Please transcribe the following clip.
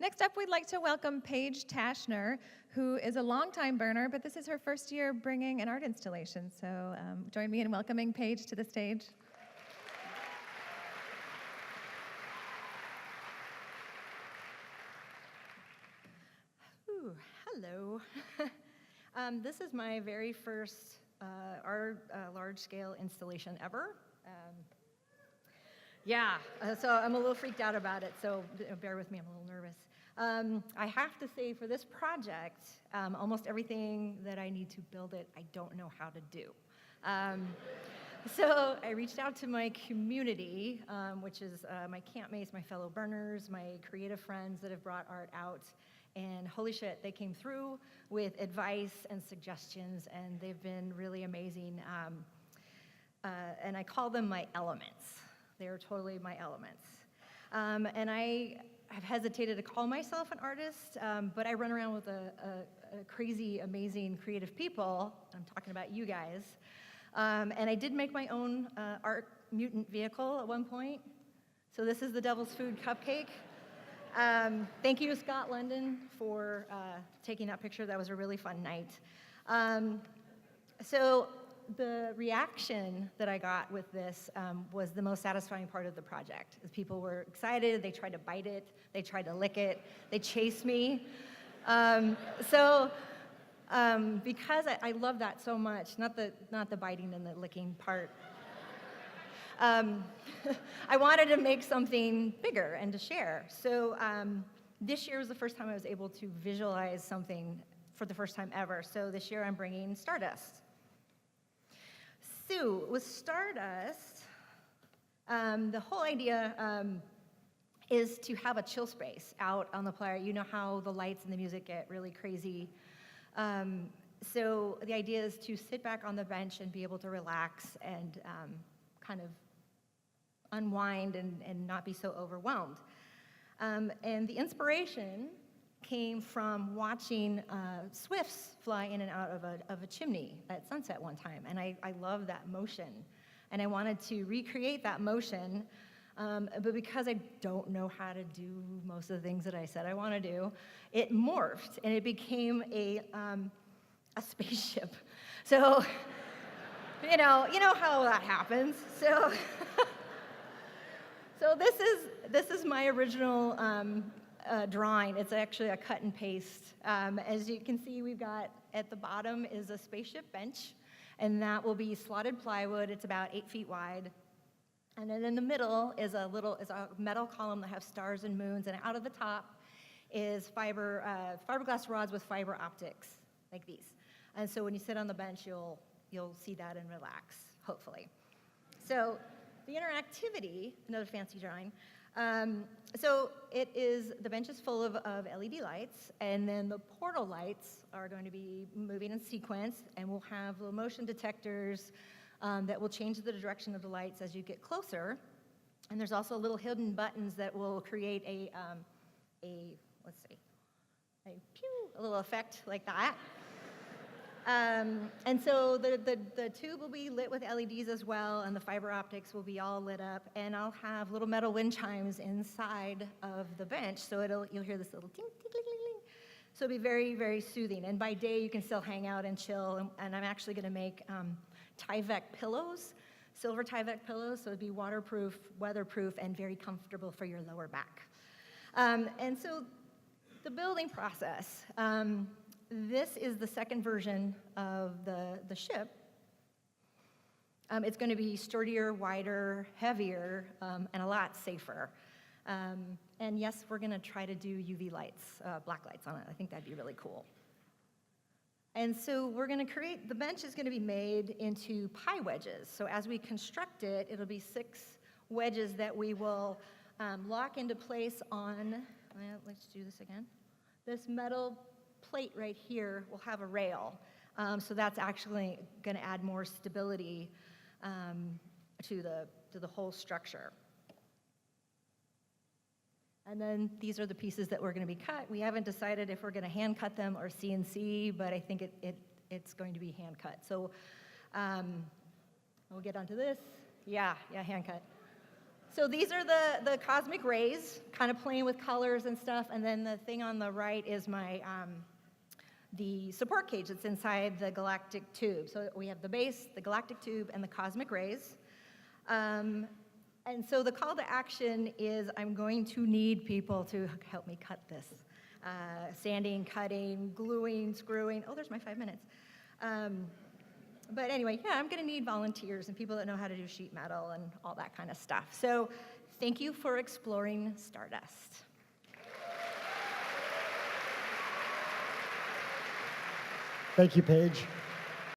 Next up, we'd like to welcome Paige Tashner, who is a longtime burner, but this is her first year bringing an art installation. So join me in welcoming Paige to the stage. Ooh, hello. This is my very first large-scale installation ever. So I'm a little freaked out about it, so bear with me, I'm a little nervous. I have to say, for this project, almost everything that I need to build it, I don't know how to do. So I reached out to my community, which is my campmates, my fellow burners, my creative friends that have brought art out, and holy shit, they came through with advice and suggestions, and they've been really amazing. And I call them my elements. They are totally my elements. And I have hesitated to call myself an artist, but I run around with a crazy, amazing, creative people. I'm talking about you guys. And I did make my own art mutant vehicle at one point. So this is the Devil's Food Cupcake. Thank you, Scott London, for taking that picture. That was a really fun night. So the reaction that I got with this was the most satisfying part of the project. As people were excited, they tried to bite it, they tried to lick it, they chased me. Because I love that so much, not the biting and the licking part. I wanted to make something bigger and to share. So this year was the first time I was able to visualize something for the first time ever. So this year I'm bringing Stardust. So with Stardust, the whole idea is to have a chill space out on the Playa. You know how the lights and the music get really crazy. So the idea is to sit back on the bench and be able to relax and kind of unwind and not be so overwhelmed. And the inspiration came from watching swifts fly in and out of a chimney at sunset one time, and I love that motion. And I wanted to recreate that motion, but because I don't know how to do most of the things that I said I want to do, it morphed, and it became a spaceship. So, you know how that happens. So, so this is my original drawing. It's actually a cut and paste. As you can see, we've got at the bottom is a spaceship bench, and that will be slotted plywood. It's about 8 feet wide. And then in the middle is a metal column that has stars and moons, and out of the top is fiberglass rods with fiber optics, like these. And so when you sit on the bench, you'll see that and relax, hopefully. So the interactivity, another fancy drawing. So the bench is full of LED lights, and then the portal lights are going to be moving in sequence, and we'll have little motion detectors that will change the direction of the lights as you get closer. And there's also little hidden buttons that will create a little effect like that. And so the tube will be lit with LEDs as well, and the fiber optics will be all lit up, and I'll have little metal wind chimes inside of the bench, so you'll hear this little ting, ting, ting, ting, ting. So it'll be very, very soothing. And by day, you can still hang out and chill, and I'm actually gonna make Tyvek pillows, silver Tyvek pillows, so it'll be waterproof, weatherproof, and very comfortable for your lower back. And so the building process. This is the second version of the ship. It's going to be sturdier, wider, heavier, and a lot safer. And yes, we're going to try to do UV lights, black lights on it. I think that'd be really cool. And so we're going to the bench is going to be made into pie wedges. So as we construct it, it'll be 6 wedges that we will lock into place on, let's do this again, this metal plate right here will have a rail. So that's actually going to add more stability to the whole structure. And then these are the pieces that we're going to be cut. We haven't decided if we're going to hand cut them or CNC, but I think it's going to be hand cut. So we'll get onto this. Yeah, hand cut. So these are the cosmic rays, kind of playing with colors and stuff, and then the thing on the right is my the support cage that's inside the galactic tube. So we have the base, the galactic tube, and the cosmic rays. And so the call to action is I'm going to need people to help me cut this. Sanding, cutting, gluing, screwing. Oh, there's my 5 minutes. But anyway, yeah, I'm going to need volunteers and people that know how to do sheet metal and all that kind of stuff. So thank you for exploring Stardust. Thank you, Paige.